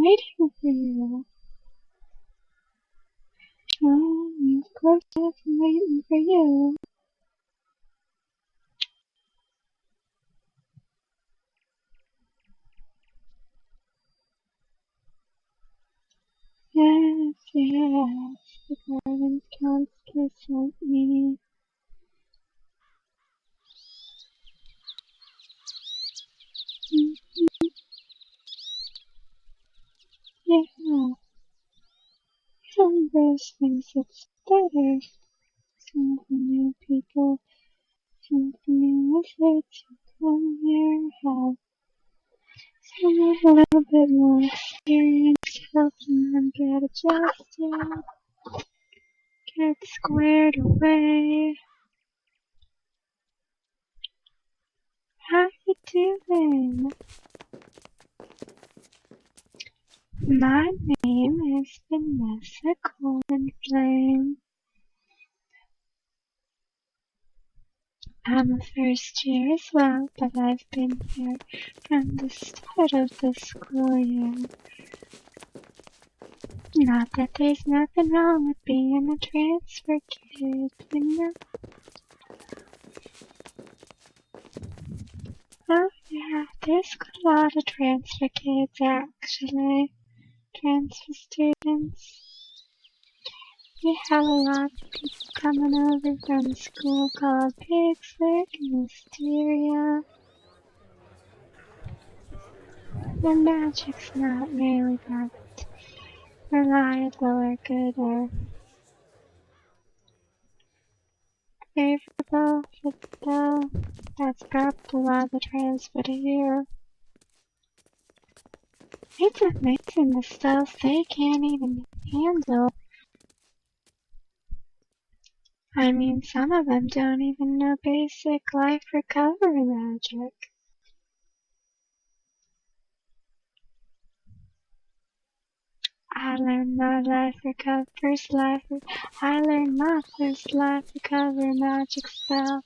waiting for you. Oh, of course I've been waiting for you. Yes, yes, the guidance counselor sent me. Yeah, some of those things that's better. Some of the new people, some of the new wizards who come here have some of a little bit more experience helping them get adjusted, get squared away. How you doing? My name is Vanessa Flame. I'm a first year as well, but I've been here from the start of the school year. Not that there's nothing wrong with being a transfer kid, you know? Oh yeah, there's a lot of transfer kids actually. Transfer students. We have a lot of people coming over from a school called Pixwick and Wisteria. The magic's not really that reliable or good or favorable, but still, that's brought a lot of transfer to here. It's amazing the stuff they can't even handle. I mean, some of them don't even know basic life recovery magic. I learned my first life recovery magic spell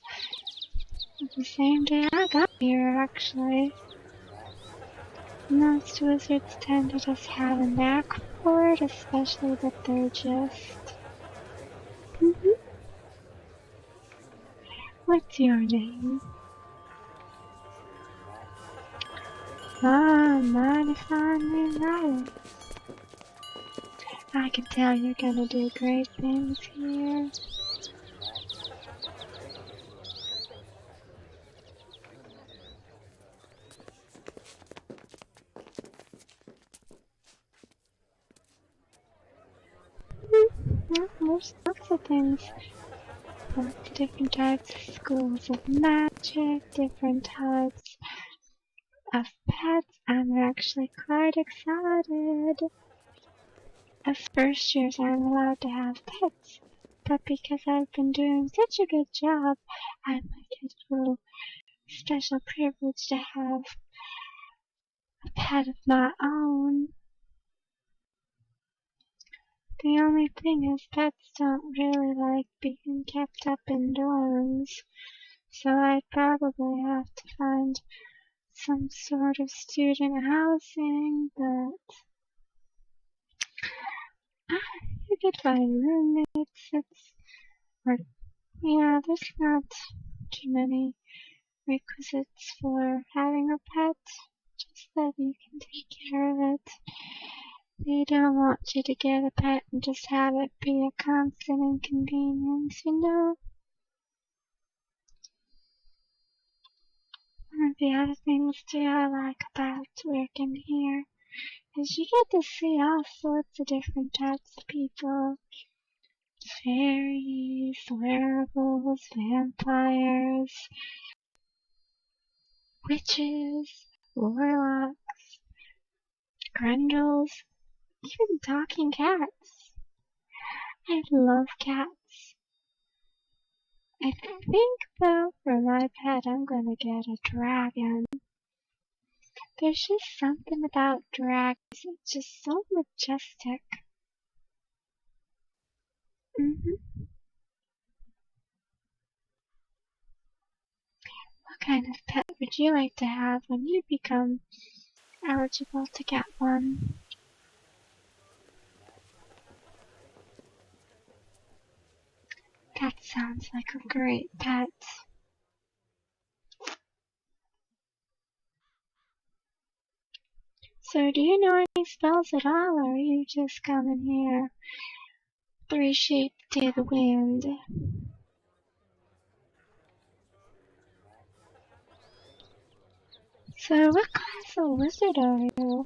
the same day I got here, actually. Most wizards tend to just have a knack for it, especially that they're just... What's your name? Ah, mighty finely right. I can tell you're gonna do great things here. Well, there's lots of things. Lots of different types of schools of magic, different types of pets. I'm actually quite excited. As first years, I'm allowed to have pets, but because I've been doing such a good job, I might get a little special privilege to have a pet of my own. The only thing is pets don't really like being kept up in dorms, so I'd probably have to find some sort of student housing, but you could find roommates. There's not too many requisites for having a pet, just that you can take care of it. They don't want you to get a pet and just have it be a constant inconvenience, you know? One of the other things too I like about working here is you get to see all sorts of different types of people. Fairies, werewolves, vampires, witches, warlocks, grundles, even talking cats. I love cats. I think, though, for my pet, I'm gonna get a dragon. There's just something about dragons. It's just so majestic. What kind of pet would you like to have when you become eligible to get one? That sounds like a great pet. So do you know any spells at all, or are you just coming here three sheep to the wind? So what class of wizard are you?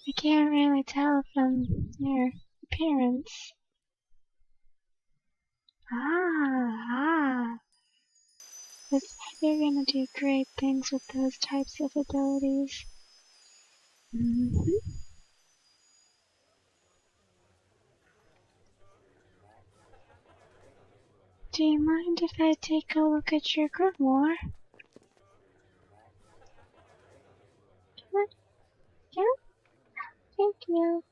I can't really tell from your appearance. Ah. Looks like you're gonna do great things with those types of abilities. Do you mind if I take a look at your grimoire? Yeah, thank you.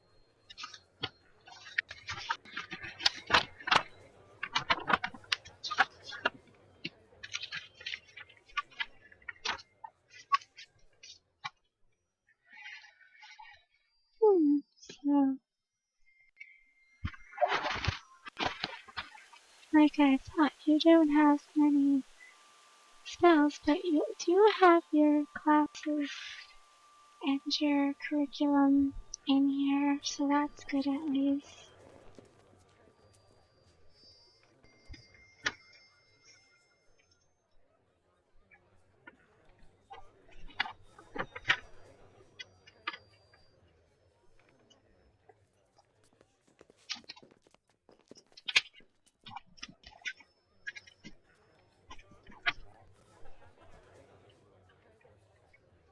So, like I thought, you don't have many spells, but you do have your classes and your curriculum in here, so that's good at least.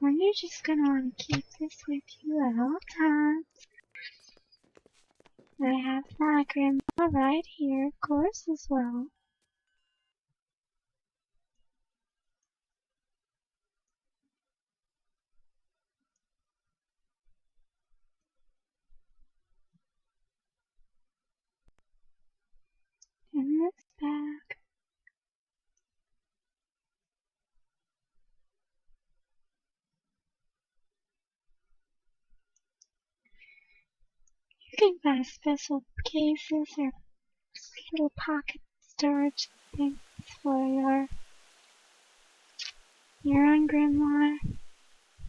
Well, you're just gonna want to keep this with you at all times. I have my grandma right here, of course, as well. In this bag. You can buy special cases or little pocket storage things for your own grimoire.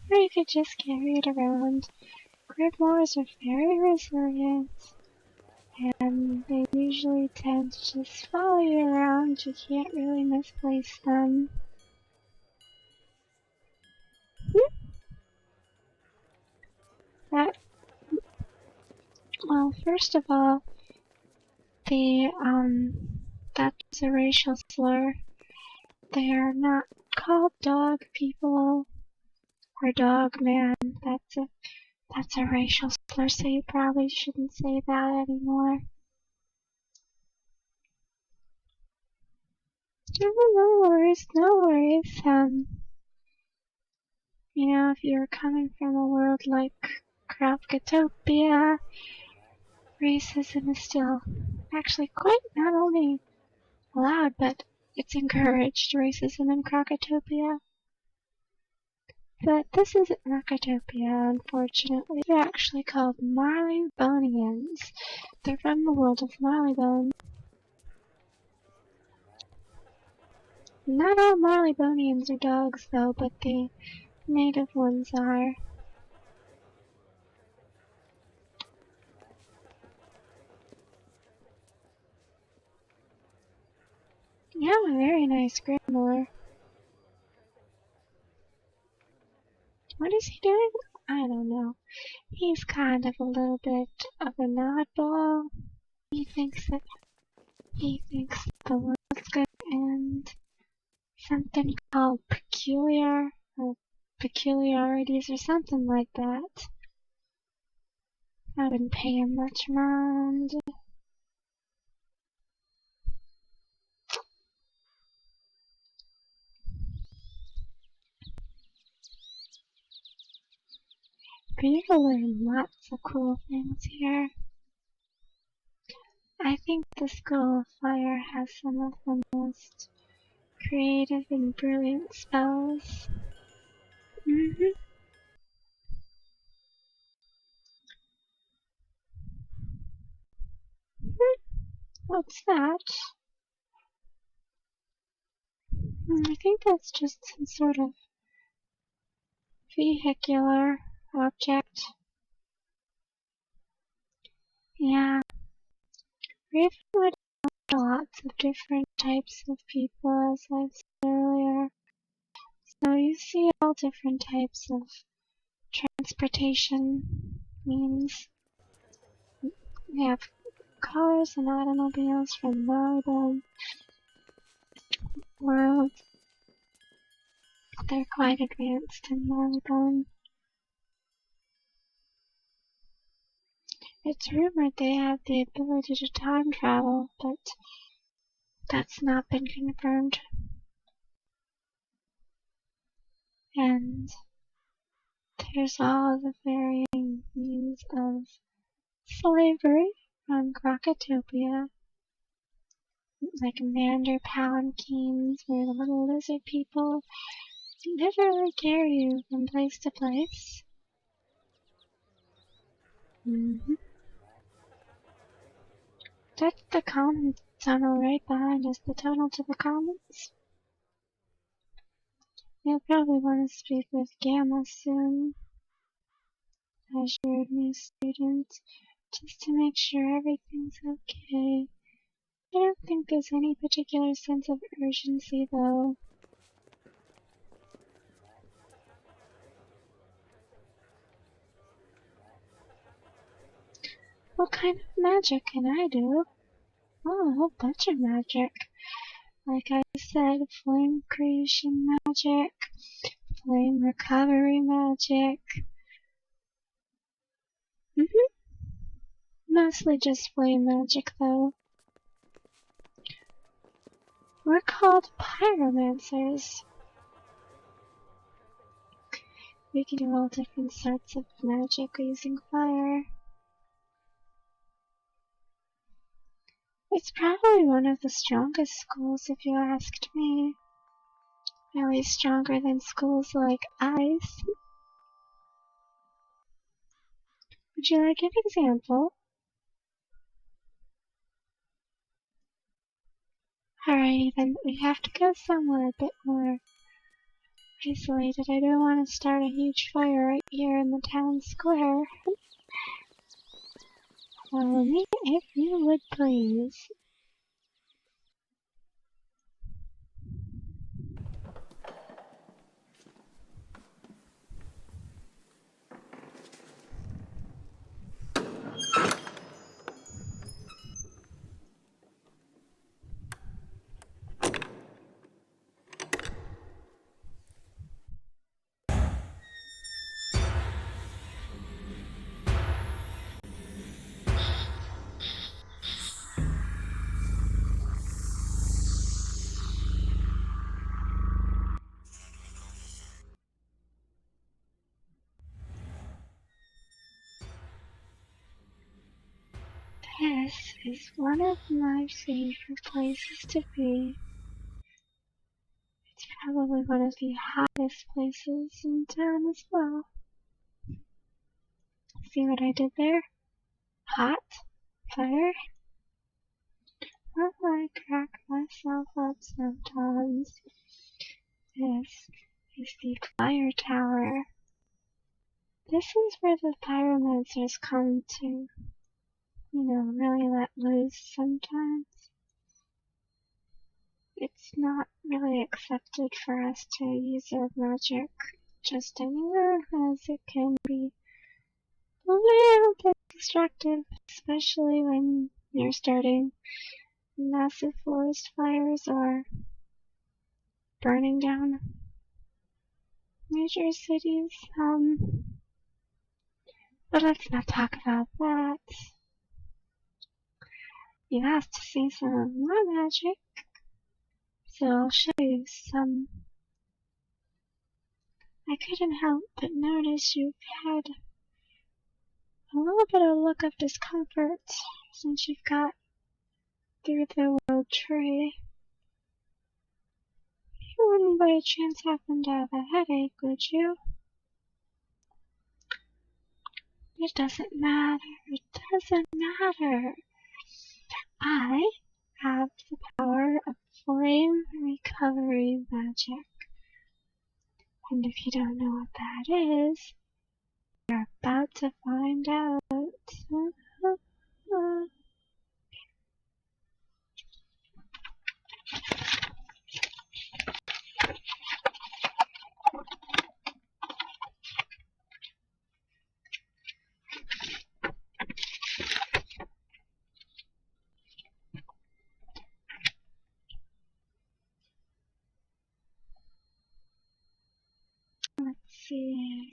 Or you could just carry it around. Grimoires are very resilient, and they usually tend to just follow you around. You can't really misplace them. That, well, first of all, that's a racial slur. They are not called dog people or dog man. That's a racial slur, so you probably shouldn't say that anymore. No worries, no worries. You know, if you're coming from a world like Kravkatopia, racism is still actually quite not only allowed, but it's encouraged, racism in Krakatopia. But this isn't Krakatopia, unfortunately. They're actually called Marleybonians. They're from the world of Marleybone. Not all Marleybonians are dogs, though, but the native ones are. You have a very nice grimoire. What is he doing? I don't know. He's kind of a little bit of an oddball. He thinks that the world's gonna end. Something called peculiar or peculiarities or something like that. I wouldn't pay him much mind. But you'll learn lots of cool things here. I think the School of Fire has some of the most creative and brilliant spells. What's that? I think that's just some sort of vehicular object. Yeah. Ravenwood has lots of different types of people, as I've said earlier. So you see all different types of transportation means. We have cars and automobiles from the Marlbone world. They're quite advanced in Marlbone. It's rumored they have the ability to time travel, but that's not been confirmed. And there's all the varying means of slavery from Crocotopia, like Mander palanquins, where the little lizard people literally carry you from place to place. That's the common tunnel right behind us, the tunnel to the commons. You'll probably want to speak with Gamma soon, as your new student, just to make sure everything's okay. I don't think there's any particular sense of urgency, though. What kind of magic can I do? Oh, a whole bunch of magic. Like I said, flame creation magic, flame recovery magic. Mostly just flame magic, though. We're called pyromancers. We can do all different sorts of magic using fire. It's probably one of the strongest schools, if you asked me. At least stronger than schools like ice. Would you like an example? Alrighty then, we have to go somewhere a bit more isolated. I don't want to start a huge fire right here in the town square. Follow me if you would please. This is one of my favorite places to be. It's probably one of the hottest places in town as well. See what I did there? Hot, fire. Well, I crack myself up sometimes. This is the fire tower. This is where the pyromancers come to, really let loose sometimes. It's not really accepted for us to use our magic just anywhere, as it can be a little bit destructive, especially when you're starting massive forest fires or burning down major cities. But let's not talk about that. You asked to see some of my magic, so I'll show you some. I couldn't help but notice you've had a little bit of look of discomfort since you've got through the world tree. You wouldn't by chance happen to have a headache, would you? It doesn't matter. It doesn't matter. I have the power of flame recovery magic. And if you don't know what that is, you're about to find out. Let's see.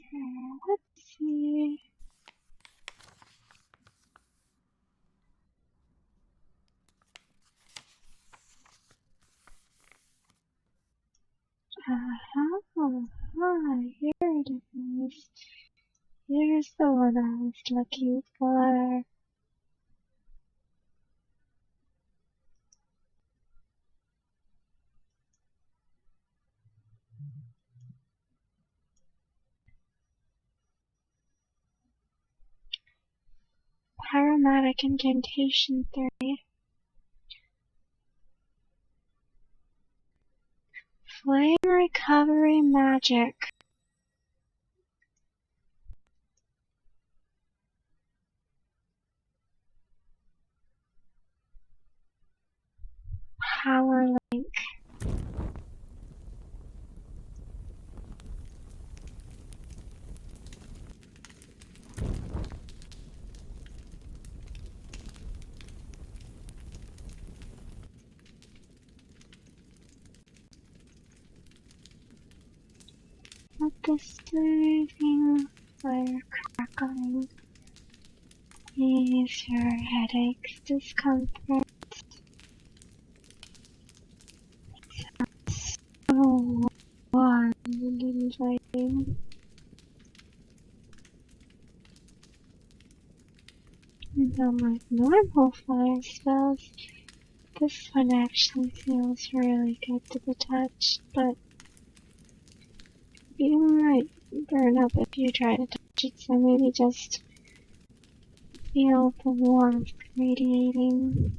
Here it is. Here's the one I was looking for. Paramedic Incantation 3. Flame Recovery Magic. Power Link. Let the soothing fire crackling ease your headaches, discomfort. So warm and inviting. Unlike normal fire spells, this one actually feels really good to the touch, but you might burn up if you try to touch it, so maybe just feel the warmth radiating.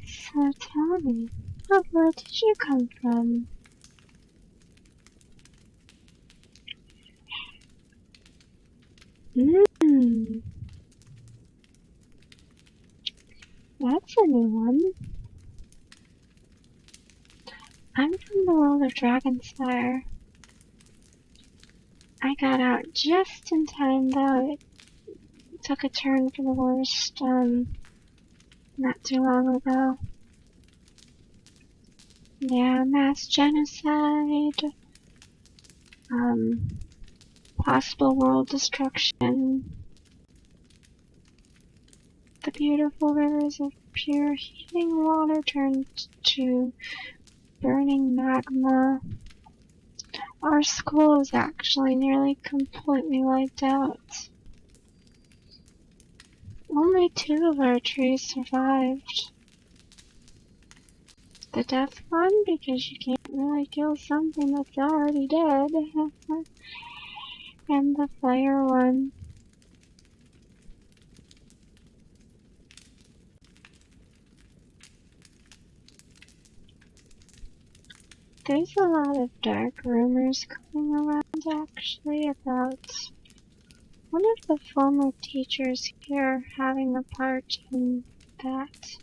So tell me, where did you come from? That's a new one. I'm from the world of Dragonspire. I got out just in time, though. It took a turn for the worst, not too long ago. Yeah, mass genocide, possible world destruction. The beautiful rivers of pure healing water turned to burning magma. Our school was actually nearly completely wiped out. Only 2 of our trees survived. The death one, because you can't really kill something that's already dead. And the fire one. There's a lot of dark rumors going around actually about one of the former teachers here having a part in that.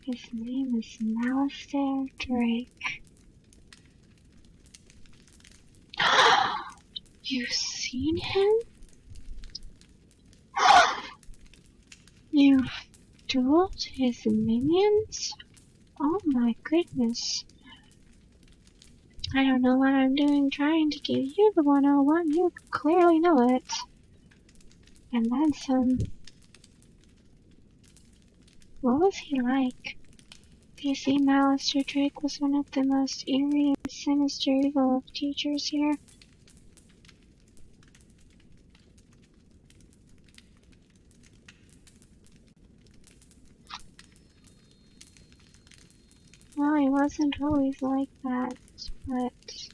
His name is Alistair Drake. You've seen him? You've dueled his minions? Oh my goodness. I don't know what I'm doing trying to give you the 101. You clearly know it. And then some. What was he like? You see, Alistair Drake was one of the most eerie and sinister evil of teachers here. Well, he wasn't always like that, but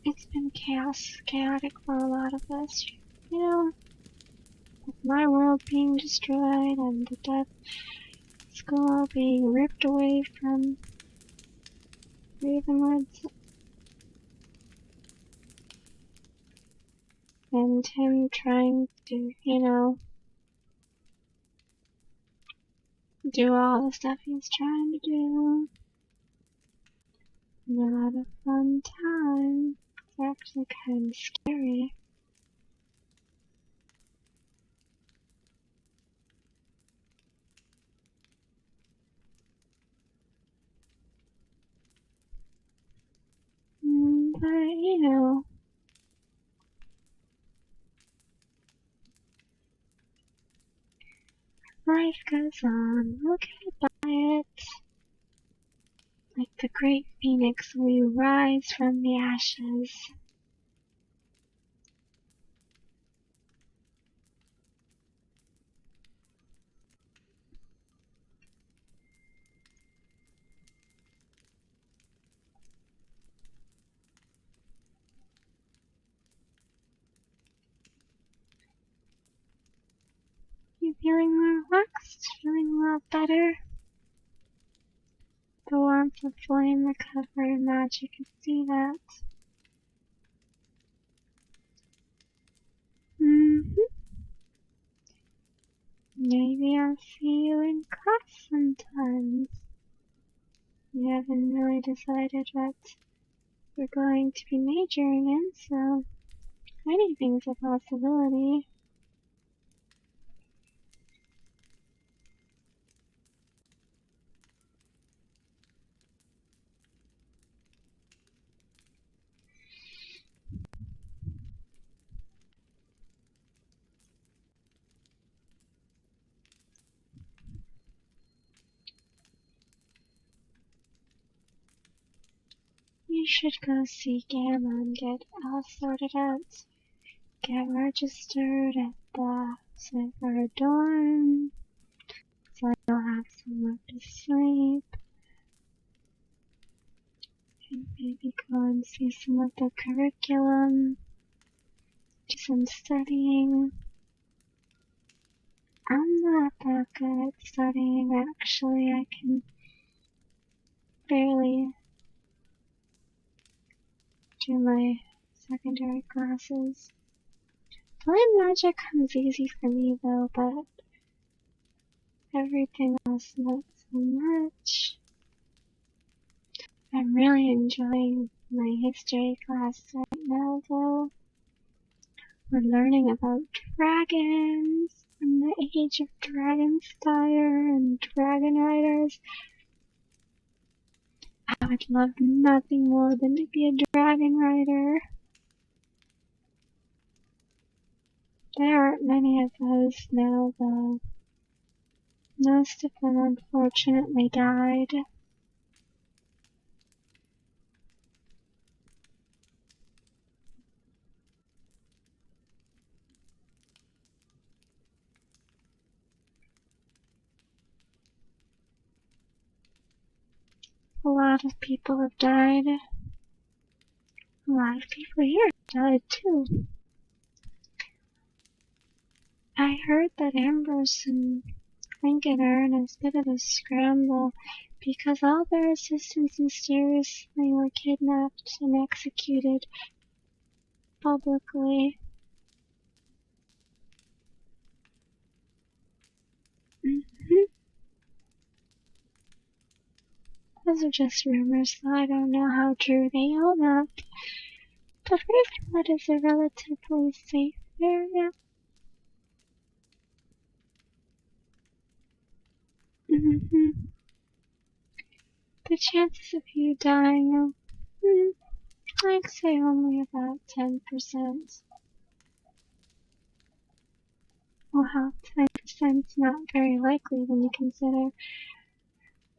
It's been chaotic for a lot of us, you know, with my world being destroyed and the death school being ripped away from Ravenwood, and him trying to, you know, do all the stuff he's trying to do. Not a fun time. It's actually kind of scary. But, you know, life goes on. We'll get by it. Like the great phoenix, we rise from the ashes. You feeling more relaxed? Feeling a lot better? The warmth of flame, the cover, and magic, you can see that. Maybe I'll see you in class sometimes. We haven't really decided what we're going to be majoring in, so anything's a possibility. You should go see Gamma and get all sorted out. Get registered at the Silver dorm, so you'll have somewhere to sleep. And maybe go and see some of the curriculum. Do some studying. I'm not that good at studying, actually. I can barely do my secondary classes. Flame magic comes easy for me though, but everything else not so much. I'm really enjoying my history class right now though. We're learning about dragons and the age of Dragonfire and dragon riders. I would love nothing more than to be a dragon rider. There aren't many of those now, though. Most of them unfortunately died. A lot of people have died. A lot of people here have died too. I heard that Ambrose and Lincoln are in a bit of a scramble because all their assistants mysteriously were kidnapped and executed publicly. Those are just rumors, so I don't know how true they are up. But Ravenwood is a relatively safe area. The chances of you dying are, I'd say only about 10%. Well, 10%'s not very likely when you consider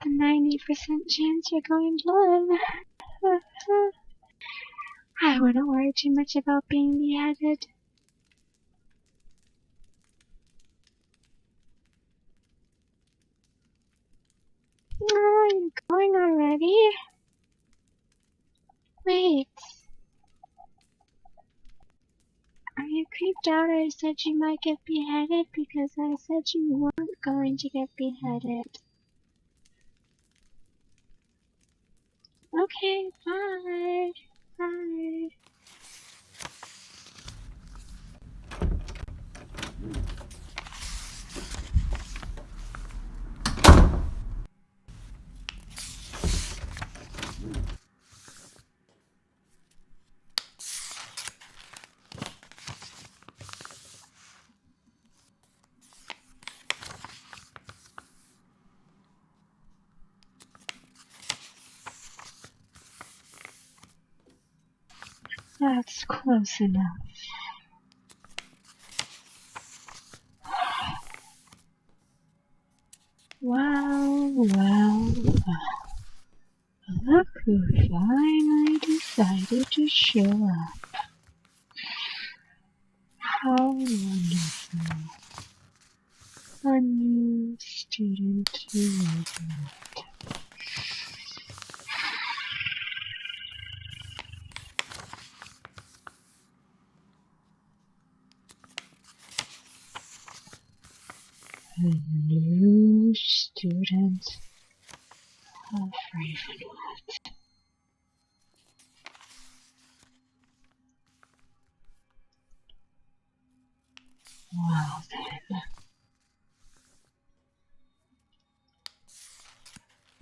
the 90% chance you're going to live. I wouldn't worry too much about being beheaded. Oh, you're going already? Wait. you creeped out, I said you might get beheaded because I said you weren't going to get beheaded. Okay, bye. Bye. That's close enough. Well. Look who finally decided to show up. How wonderful. A new student to Ravenwood. A new student of Ravenwood. Well then,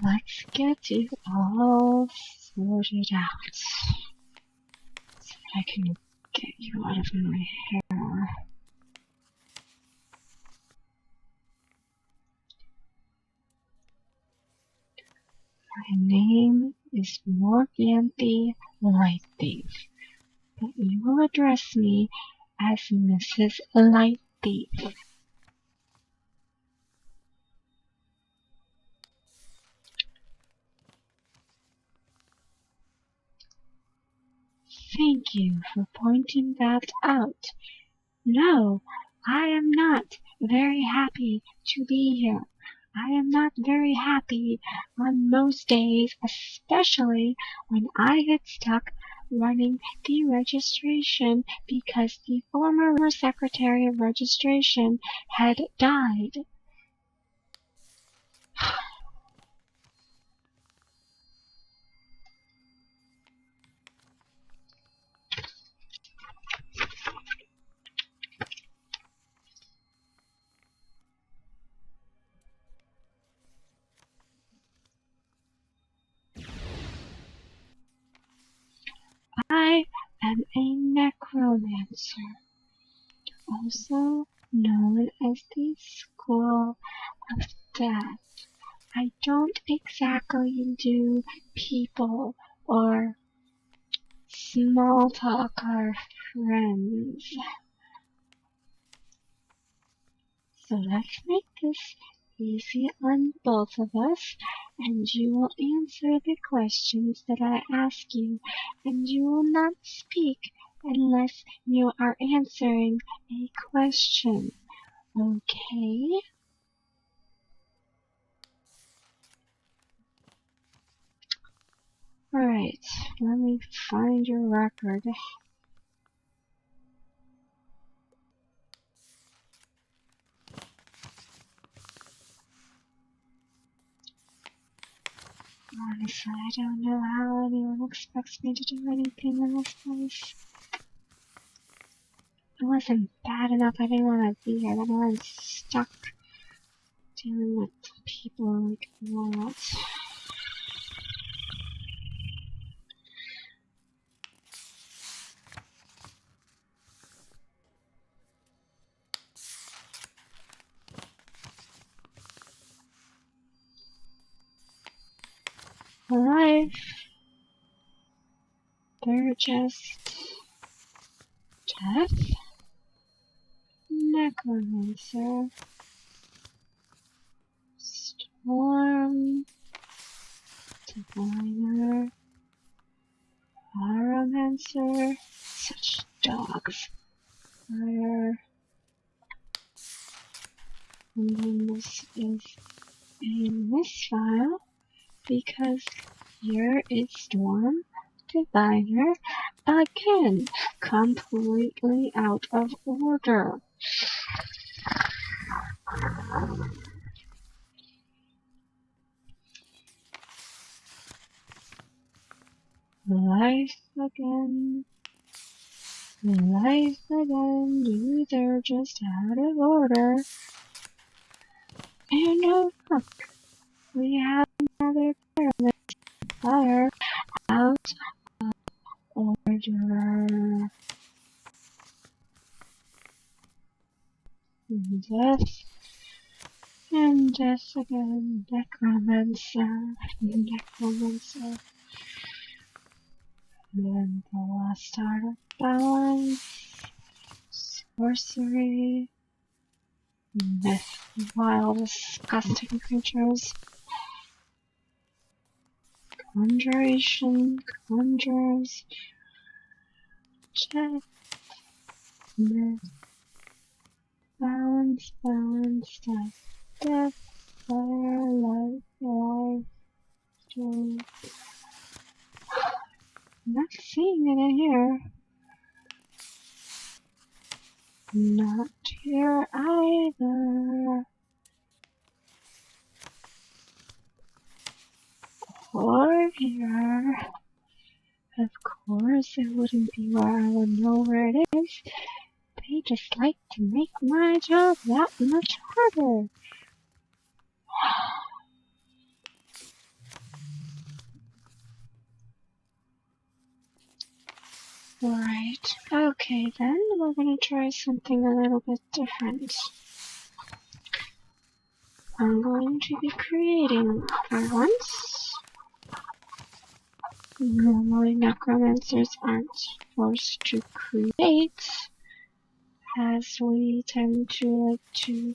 let's get you all sorted out so that I can get you out of my hair. My name is Morganthe Lightleaf, but you will address me as Mrs. Lightleaf. Thank you for pointing that out. No, I am not very happy to be here. I am not very happy on most days, especially when I get stuck running the registration because the former secretary of registration had died. I am a necromancer, also known as the School of Death. I don't exactly do people or small talk or friends. So let's make this easy on both of us, and you will answer the questions that I ask you, and you will not speak unless you are answering a question. Okay? Alright, let me find your record. Honestly, I don't know how anyone expects me to do anything in this place. It wasn't bad enough I didn't want to be here, but now I'm stuck dealing with people like that. Alive. They're just death. Necromancer. Storm. Diviner. Pyromancer. Such dogs. Fire. And then this is a misfile because here is Storm, divider, again, completely out of order. Life again. Life again. They're just out of order. And oh look, we have another pyramid fire out of order. Death. And death again. Necromancer. Necromancer. And the last art of balance. Sorcery. Myth. Wild, disgusting creatures. Conjuration. Conjures. Death. Myth. Balance. Balance. Death. Fire. Life. Life. Joy. Not seeing it in here. Not here either. Or here. Of course it wouldn't be where I would know where it is. They just like to make my job that much harder. Right, okay then, we're gonna try something a little bit different. I'm going to be creating for once. Normally necromancers aren't forced to create, as we tend to like to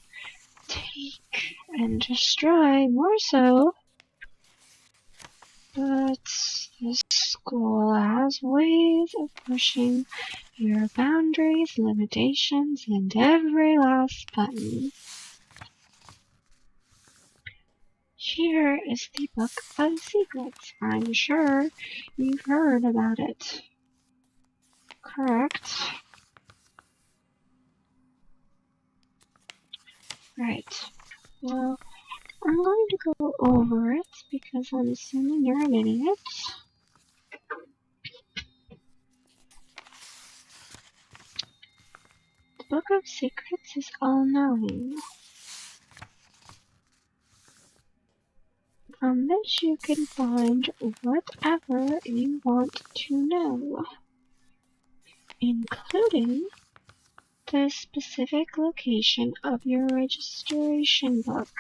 take and destroy more so. But this school has ways of pushing your boundaries, limitations, and every last button. Here is the Book of Secrets. I'm sure you've heard about it. Correct? Right. Well, I'm going to go over it because I'm assuming you're an idiot. The Book of Secrets is all-knowing. From this you can find whatever you want to know, including the specific location of your registration book.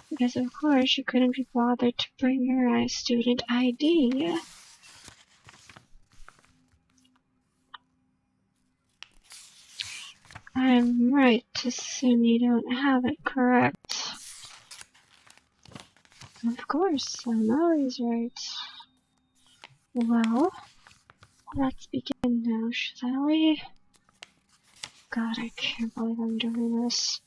Because of course you couldn't be bothered to bring your student ID. I'm right to assume you don't have it, correct? Of course, I'm always right. Well, let's begin now, shall we? God, I can't believe I'm doing this.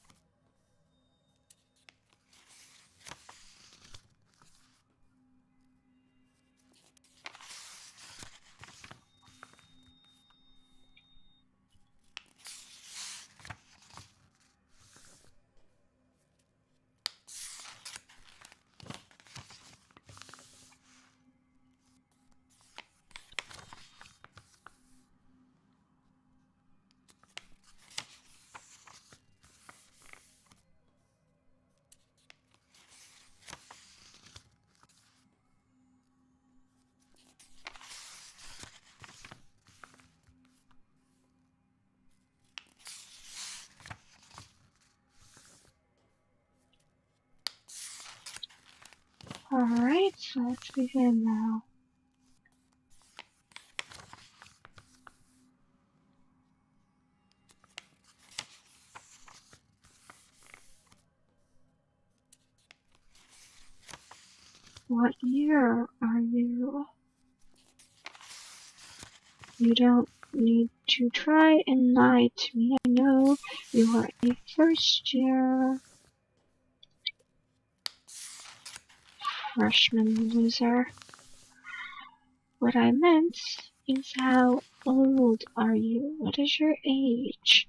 Alright, so let's begin now. What year are you? You don't need to try and lie to me. I know you are a first year. freshman loser. What I meant is how old are you? What is your age?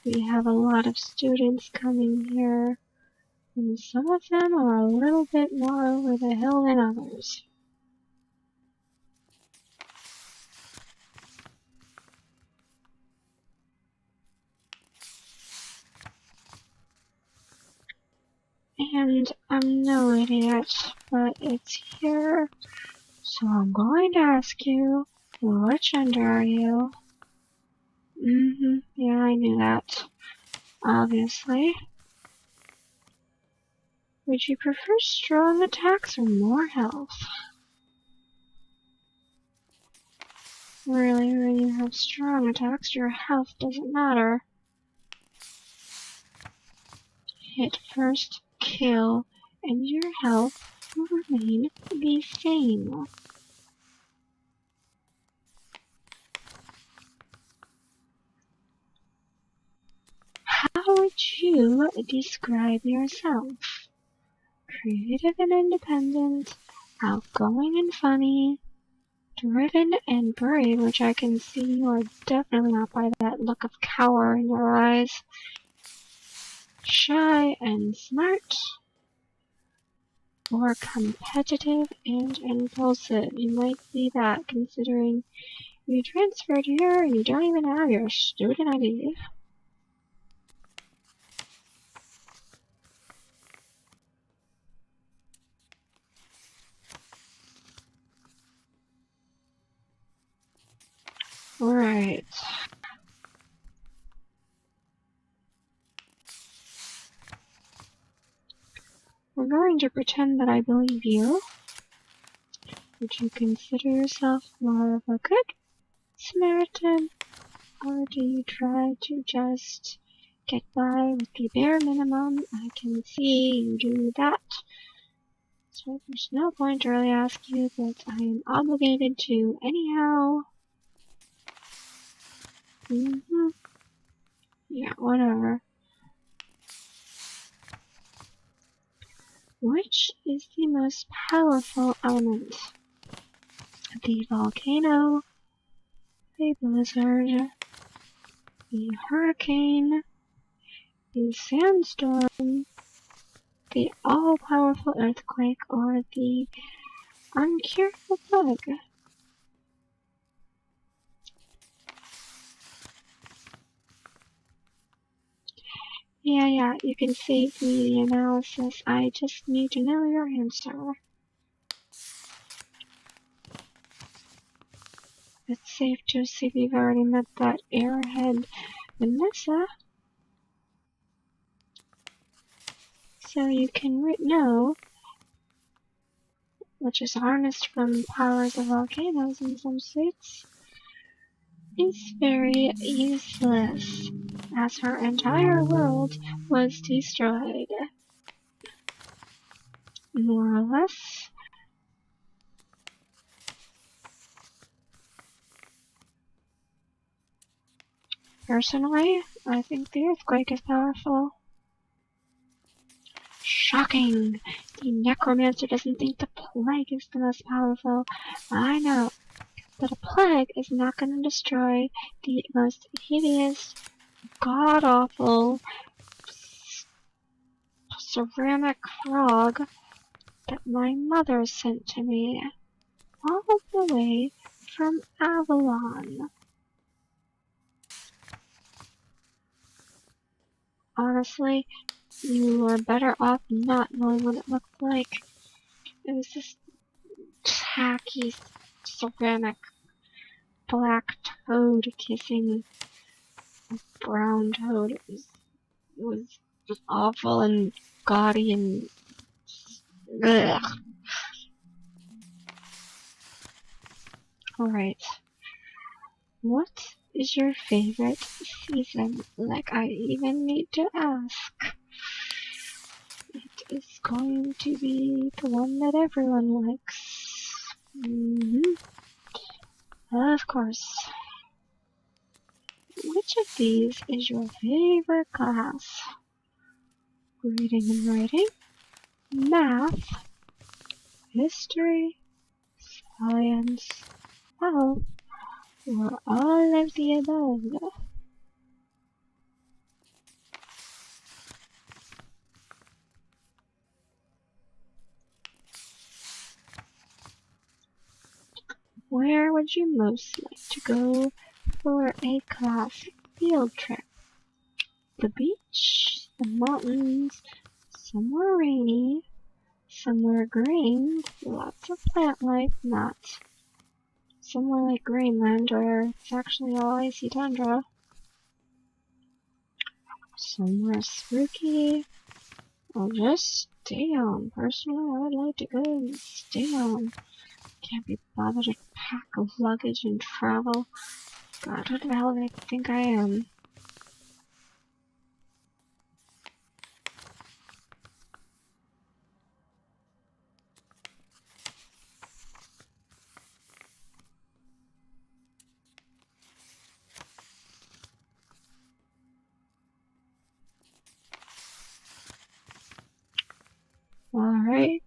We have a lot of students coming here, and some of them are a little bit more over the hill than others. And I'm no idiot, but it's here, so I'm going to ask you, what gender are you? Yeah, I knew that. Obviously. Would you prefer strong attacks or more health? Really, when you have strong attacks, your health doesn't matter. Hit first, kill, and your health will remain the same. How would you describe yourself? Creative and independent, outgoing and funny, driven and brave, which I can see you are definitely not by that look of cower in your eyes. Shy and smart, or competitive and impulsive. You might be that, considering you transferred here and you don't even have your student ID. Alright. We're going to pretend that I believe you. Would you consider yourself more of a good Samaritan? Or do you try to just get by with the bare minimum? I can see you do that. So there's no point to really ask you, but I am obligated to anyhow. Yeah, whatever. Which is the most powerful element? The volcano, the blizzard, the hurricane, the sandstorm, the all-powerful earthquake, or the uncurable plague? Yeah, you can save me the analysis. I just need to know your answer. It's safe to assume you've already met that airhead Vanessa. So you can know, which is harnessed from powers of volcanoes in some states, is very useless, as her entire world was destroyed. More or less. Personally, I think the earthquake is powerful. Shocking! The necromancer doesn't think the plague is the most powerful. I know, but a plague is not going to destroy the most hideous, god-awful ceramic frog that my mother sent to me, all the way from Avalon. Honestly, you are better off not knowing what it looked like. It was this tacky, ceramic, black toad kissing a brown toad. It was just awful and gaudy and ugh. Alright. What is your favorite season? Like, I even need to ask. It is going to be the one that everyone likes. Of course. Which of these is your favorite class? Reading and writing, math, history, science, health, or all of the above. Where would you most like to go for a class field trip? The beach, the mountains, somewhere rainy, somewhere green, lots of plant life, not somewhere like Greenland where it's actually all icy tundra. Somewhere spooky, or just stay home. Personally, I'd like to go and stay home. Can't be bothered to pack a luggage and travel. God, what the hell do I think I am? Alright.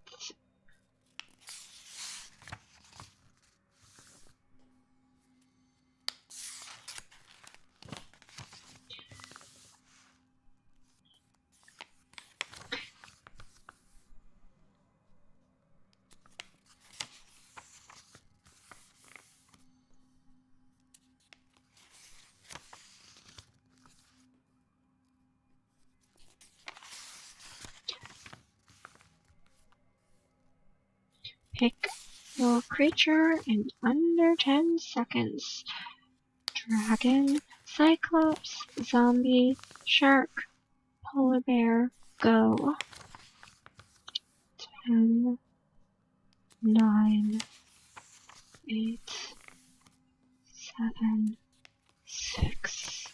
Pick your creature in under 10 seconds. Dragon, Cyclops, Zombie, Shark, Polar Bear, go. 10, 9, 8, 7, 6,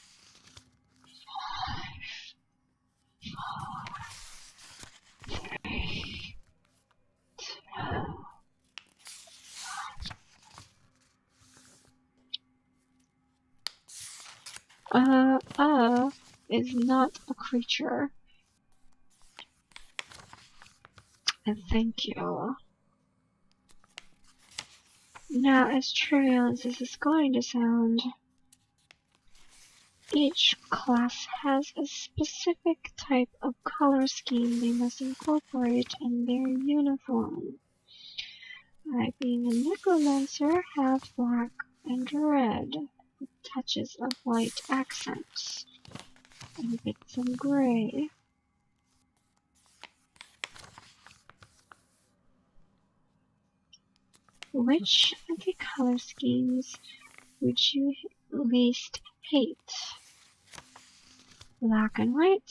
5, 4, 3, 2, is not a creature. And thank you. Now, as trivial as this is going to sound, each class has a specific type of color scheme they must incorporate in their uniform. I, being a necromancer, have black and red, with touches of white accents, and bits of gray. Which of the color schemes would you least hate? Black and white,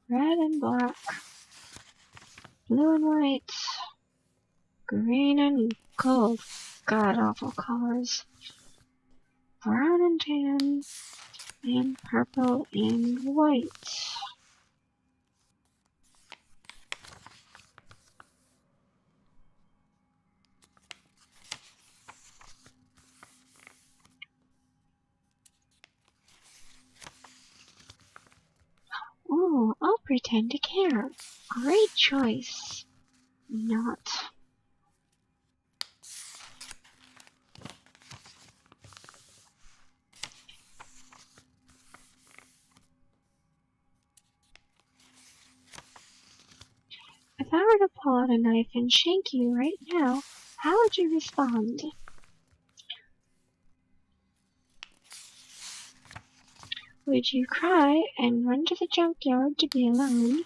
red and black, blue and white, green and gold, god-awful colors, brown and tan, and purple and white. Oh, I'll pretend to care. Great choice. Not. If I were to pull out a knife and shank you right now, how would you respond? Would you cry and run to the junkyard to be alone?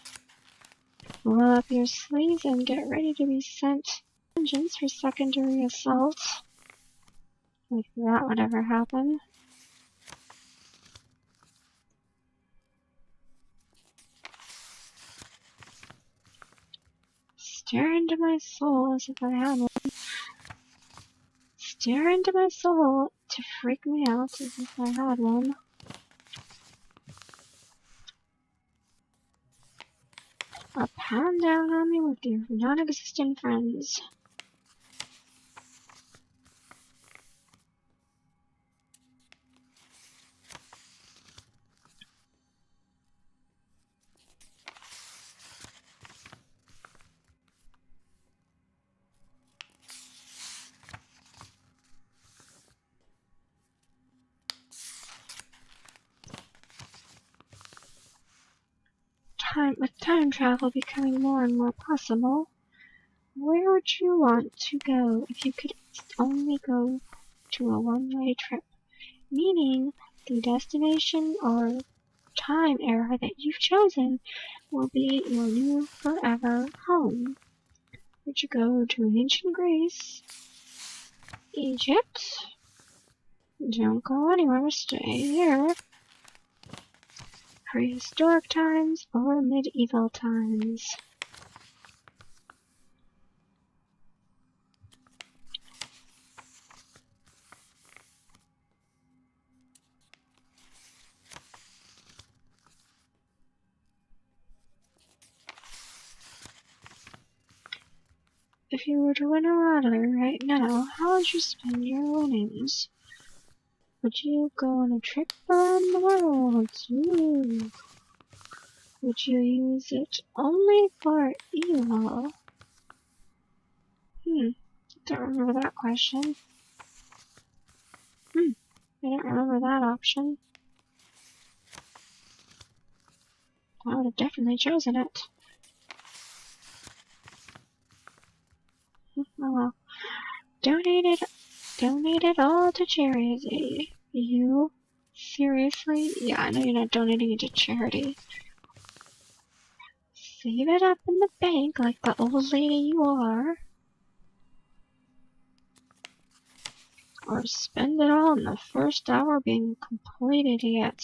Roll up your sleeves and get ready to be sent to vengeance for secondary assault? If that would ever happen. Stare into my soul as if I had one. Stare into my soul to freak me out as if I had one. Or pound down on me with your non-existent friends. And with time travel becoming more and more possible, where would you want to go if you could only go to a one-way trip? Meaning, the destination or time era that you've chosen will be your new forever home. Would you go to ancient Greece, Egypt? Don't go anywhere, stay here. Prehistoric times or medieval times? If you were to win a lottery right now, how would you spend your winnings? Would you go on a trip around the world? Ooh. Would you use it only for evil? Don't remember that question. I don't remember that option. I would have definitely chosen it. Oh well. Donate it all to charity. You? Seriously? Yeah, I know you're not donating it to charity. Save it up in the bank like the old lady you are. Or spend it all in the first hour being a complete idiot.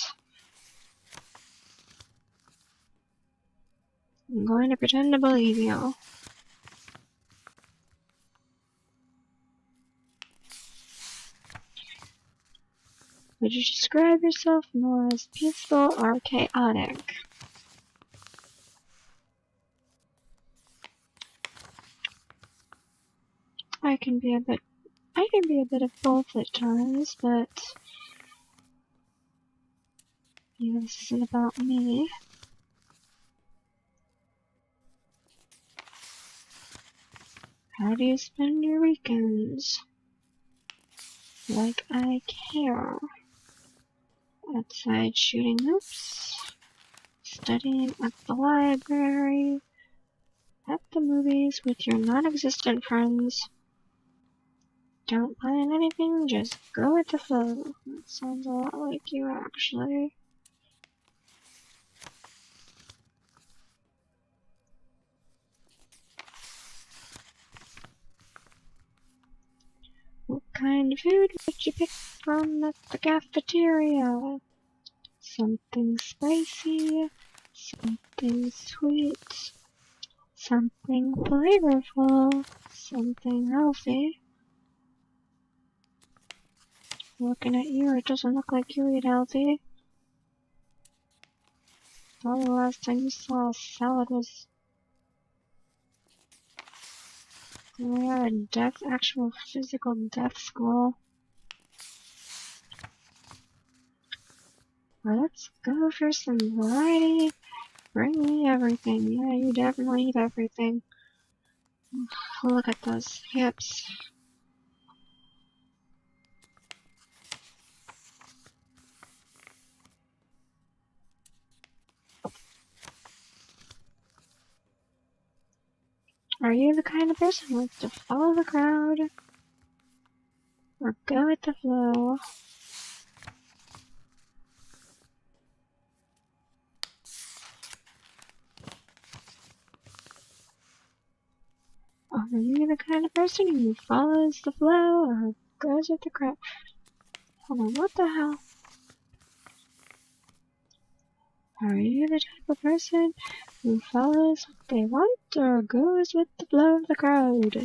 I'm going to pretend to believe you. Would you describe yourself more as peaceful or chaotic? I can be a bit of both at times, but this isn't about me. How do you spend your weekends? Like I care. Outside shooting hoops, studying at the library, at the movies with your non-existent friends. Don't plan anything, just go with the flow. That sounds a lot like you, actually. What kind of food would you pick from at the cafeteria? Something spicy, something sweet, something flavorful, something healthy. Looking at you, it doesn't look like you eat healthy. All the last time you saw a salad was a actual physical death school. Well, let's go for some variety. Bring me everything. Yeah, you definitely eat everything. Look at those hips. Are you the kind of person who likes to follow the crowd? Or go with the flow? Are you the kind of person who follows the flow or goes with the crowd? Hold on, what the hell? Are you the type of person who follows what they want or goes with the flow of the crowd?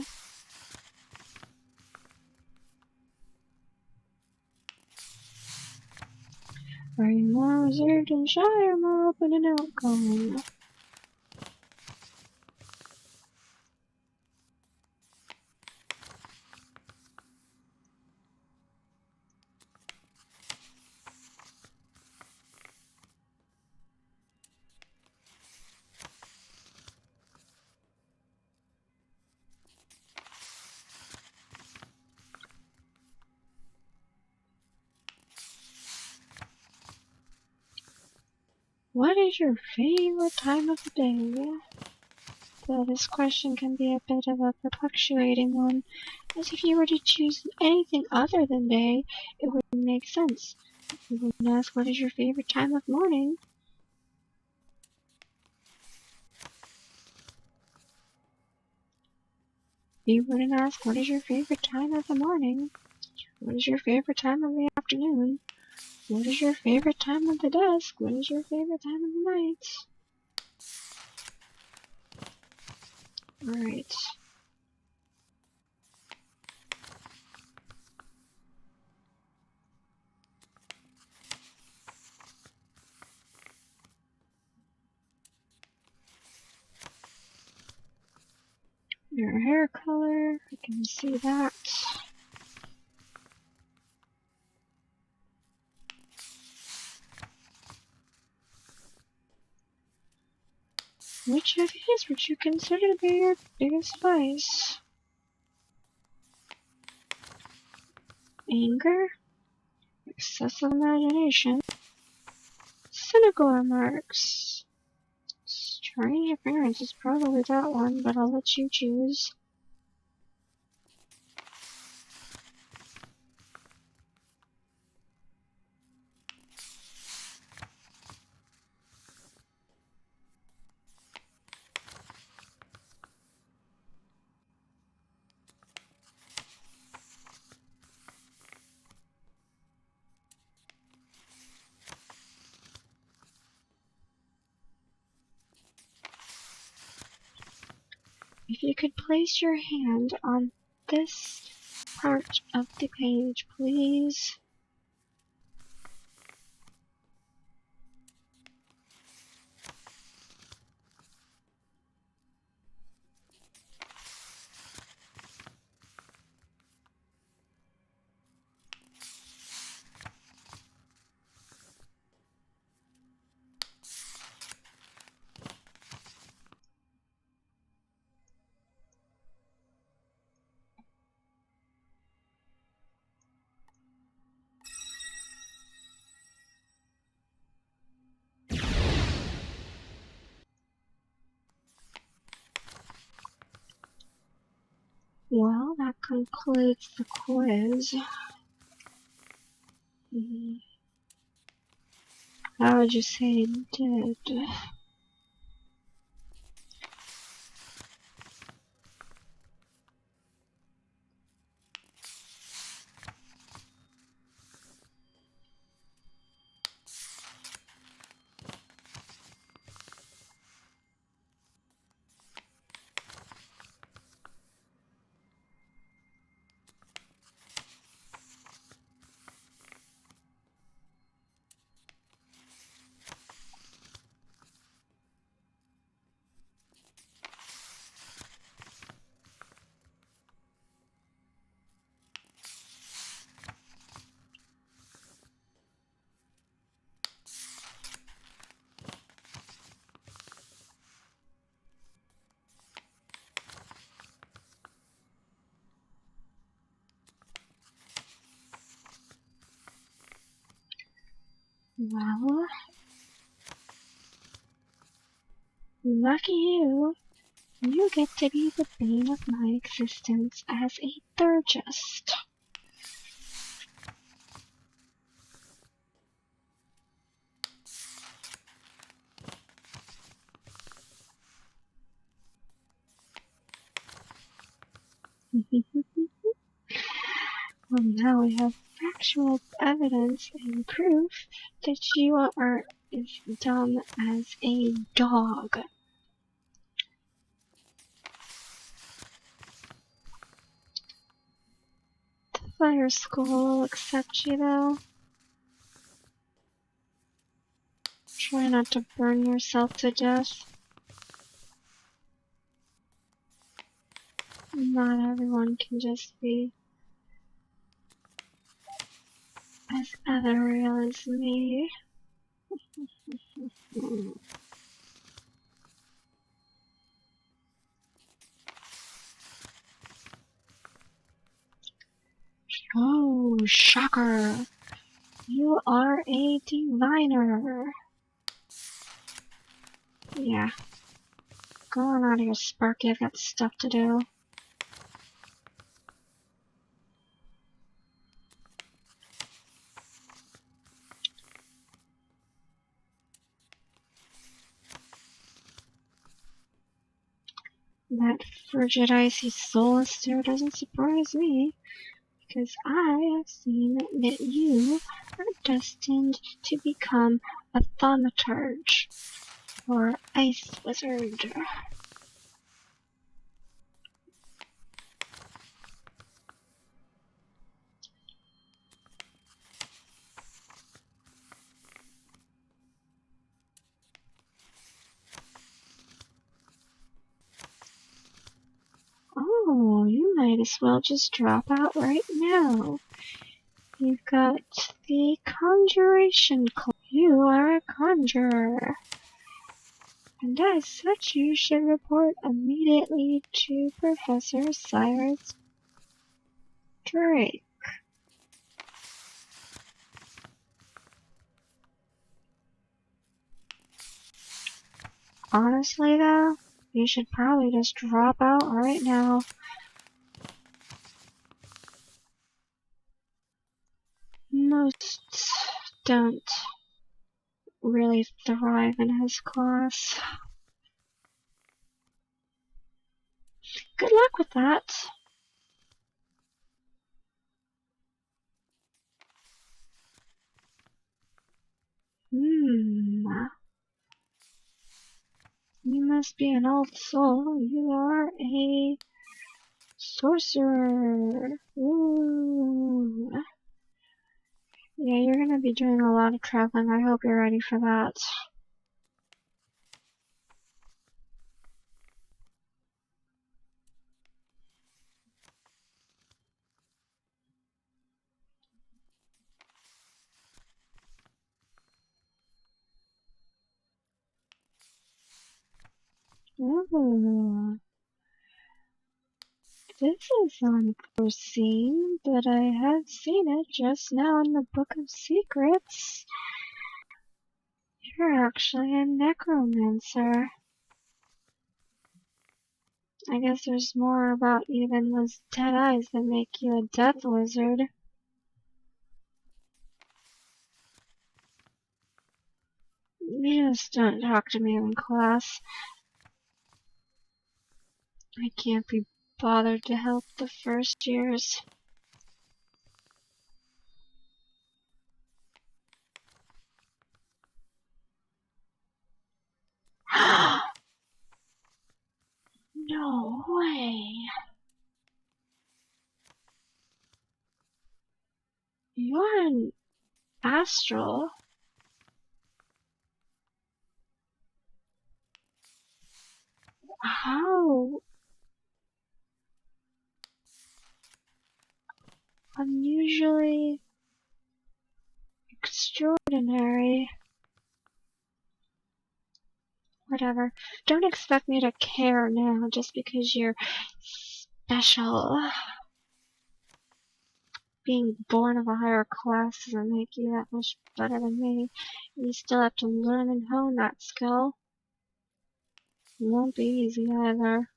Are you more reserved and shy or more open and outgoing? What is your favorite time of the day? Though this question can be a bit of a perpetuating one, as if you were to choose anything other than day, it wouldn't make sense. You wouldn't ask what is your favorite time of morning. You wouldn't ask what is your favorite time of the morning. What is your favorite time of the afternoon? What is your favorite time of the dusk? What is your favorite time of the night? Alright. Your hair color, I can see that. Which of these would you consider to be your biggest vice? Anger, excessive imagination, cynical remarks. Strange appearance is probably that one, but I'll let you choose. If you could place your hand on this part of the page, please. Well, that concludes the quiz. How would you say it did? Well, lucky you. You get to be the bane of my existence as a Thurgist. Well, now we have factual evidence and proof that you are as dumb as a dog. The fire school will accept you, though. Try not to burn yourself to death. Not everyone can just be as ethereal as me. Oh, shocker! You are a diviner. Yeah. Go on out of here, Sparky. I've got stuff to do. That frigid, icy, soulless stare doesn't surprise me, because I have seen that you are destined to become a thaumaturge, or ice wizard. Oh, you might as well just drop out right now. You've got the conjuration club. You are a conjurer. And as such, you should report immediately to Professor Cyrus Drake. Honestly, though, you should probably just drop out right now. Most don't really thrive in his class. Good luck with that. You must be an old soul. You are a sorcerer. Ooh. Yeah, you're gonna be doing a lot of traveling. I hope you're ready for that. Ooh. This is unforeseen, but I have seen it just now in the Book of Secrets. You're actually a necromancer. I guess there's more about you than those dead eyes that make you a death wizard. You just don't talk to me in class. I can't be bothered to help the first years. No way. You're an astral. How unusually extraordinary. Whatever. Don't expect me to care now just because you're special. Being born of a higher class doesn't make you that much better than me. You still have to learn and hone that skill. It won't be easy either.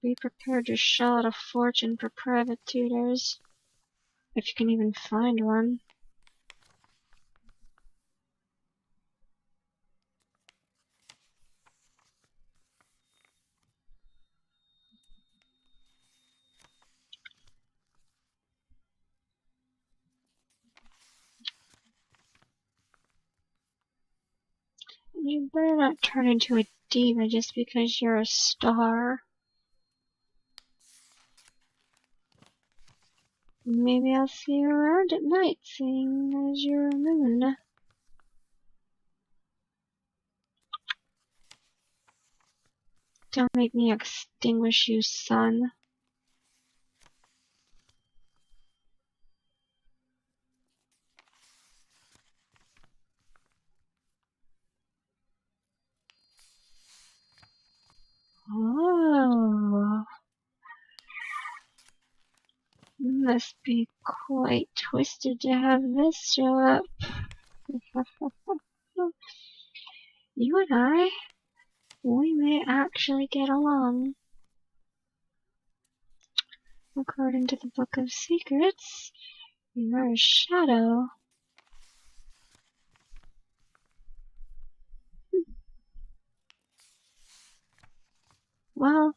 Be prepared to shell out a fortune for private tutors. If you can even find one. You better not turn into a diva just because you're a star. Maybe I'll see you around at night, seeing as you're a moon. Don't make me extinguish you, son. Oh. Must be quite twisted to have this show up. you and I, we may actually get along. According to the Book of Secrets, you're a shadow. Well,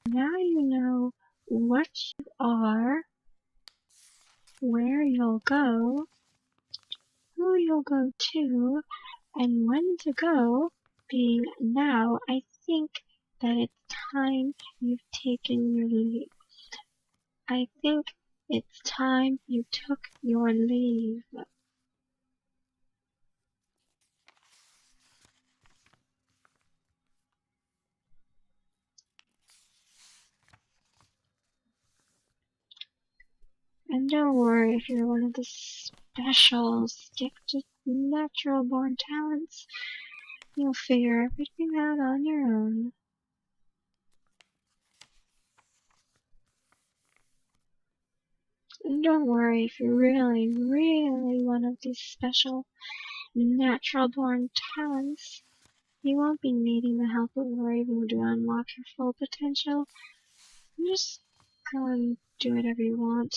now you know what you are, where you'll go, who you'll go to, and when to go. Being now, I think that it's time you've taken your leave. I think it's time you took your leave. And don't worry if you're one of the specials, gifted, natural born talents. You'll figure everything out on your own. And don't worry if you're really, really one of these special, natural born talents. You won't be needing the help of Ravenwood to unlock your full potential. Just go and do whatever you want.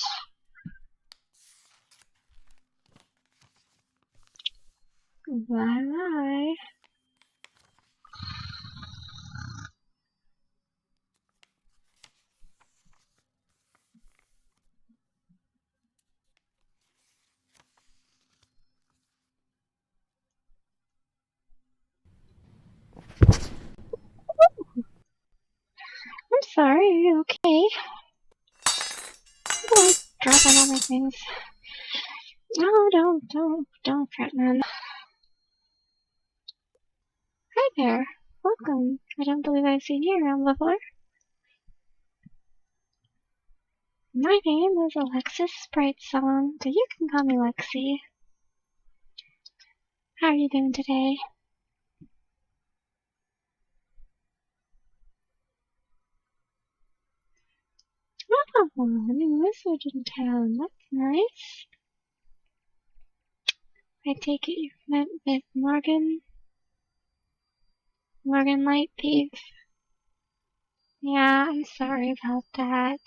Bye-bye. I'm sorry, are you okay? Oh, dropping all my things. No, don't threaten. Hi there. Welcome. I don't believe I've seen you around before. My name is Alexis Brightsong, so you can call me Lexi. How are you doing today? Oh, a new wizard in town. That's nice. I take it you've met with Morgan Lightbeef. Yeah, I'm sorry about that.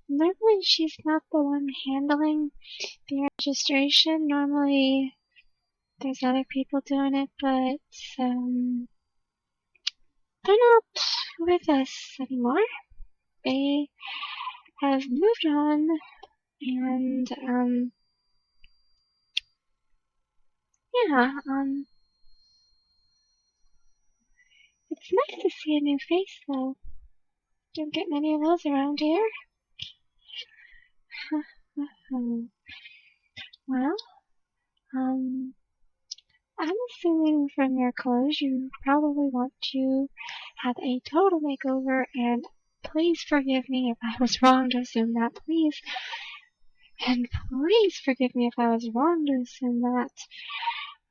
Normally she's not the one handling the registration. Normally there's other people doing it, but they're not with us anymore. They have moved on, and yeah, it's nice to see a new face though. Don't get many of those around here. Well, I'm assuming from your clothes you probably want to have a total makeover, and please forgive me if I was wrong to assume that, please. And please forgive me if I was wrong to assume that.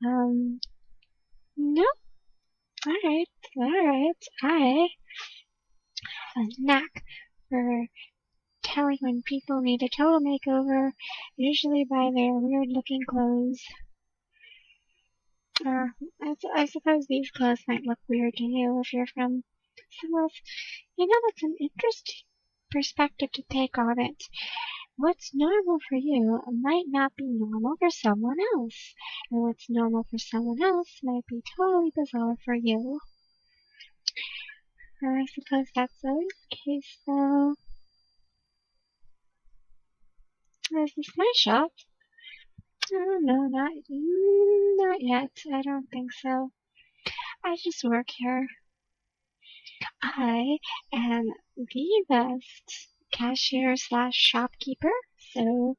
No? Alright. I have a knack for telling when people need a total makeover, usually by their weird-looking clothes. I suppose these clothes might look weird to you if you're from somewhere else. You know, that's an interesting perspective to take on it. What's normal for you might not be normal for someone else, and what's normal for someone else might be totally bizarre for you. I suppose that's always the case, though. Is this my shop? Oh, no, not yet. I don't think so. I just work here. I am the best cashier slash shopkeeper, so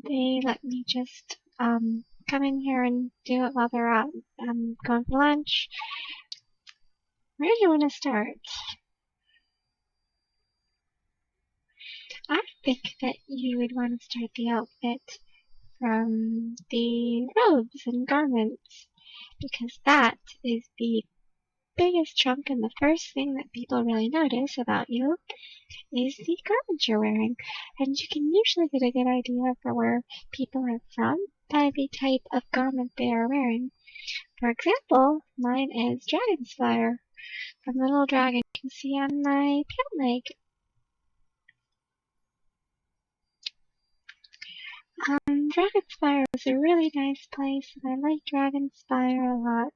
they let me just come in here and do it while they're out going for lunch. Where do you want to start? I think that you would want to start the outfit the robes and garments, because that is the biggest chunk, and the first thing that people really notice about you is the garment you're wearing. And you can usually get a good idea for where people are from by the type of garment they are wearing. For example, mine is Dragonspire, from the little dragon you can see on my pant leg. Dragonspire is a really nice place, and I like Dragonspire a lot.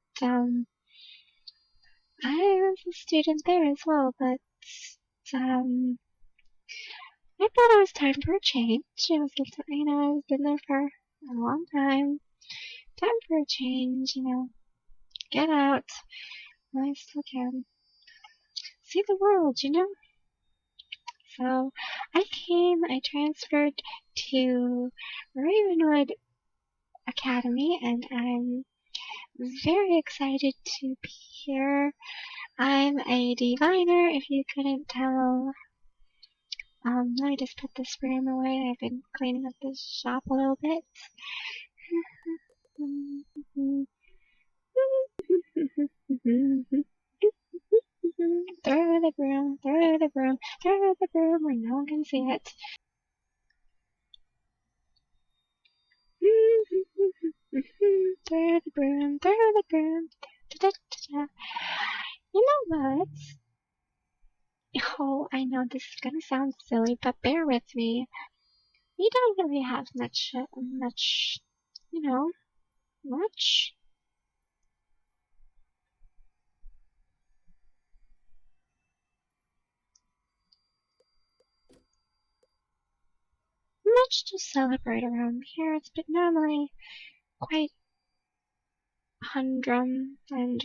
I was a student there as well, but um, I thought it was time for a change. It was, I've been there for a long time. Time for a change, get out while I still can. See the world. So I transferred to Ravenwood Academy, and I'm very excited to be here. I'm a diviner, if you couldn't tell. Let me just put this room away. I've been cleaning up this shop a little bit. Throw the broom, throw the broom, throw the broom where no one can see it. Throw the broom, throw the broom. Da, da, da, da. You know what? Oh, I know this is gonna sound silly, but bear with me. We don't really have much, much to celebrate around here. It's been normally quite humdrum and,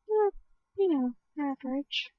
well, average.